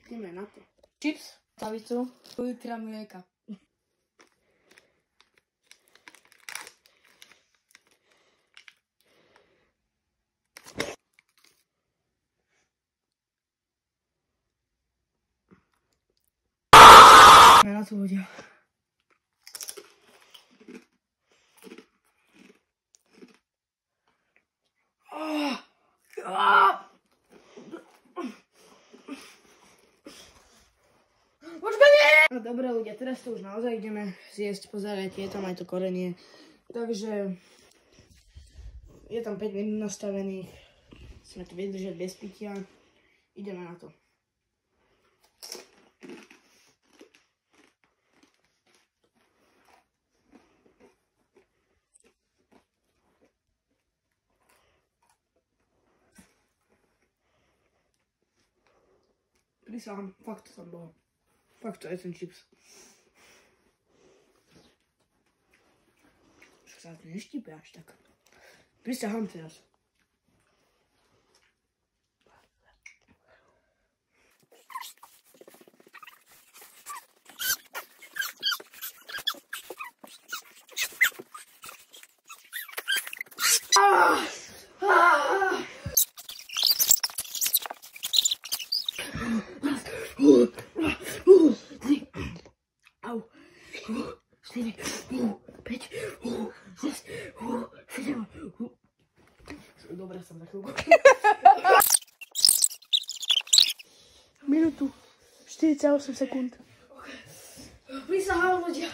Ideme na to. Chips, slavicu, litra mlieka. Na to ľudia. No dobré ľudia, teraz to už naozaj ideme zjesť, pozerajte, je tam aj to korenie. Takže je tam 5 minút nastavených, musíme to vydržať bez pitia, ideme na to. Prisahám, fakt to tam bolo. Fakt to je ten čips. Však sa to neštípe až tak. Prisahám teraz. Au. 4, 5, 6, 7. Dobre som za chvíľku. Minútu, 48 sekúnd. Prisahám ľudia.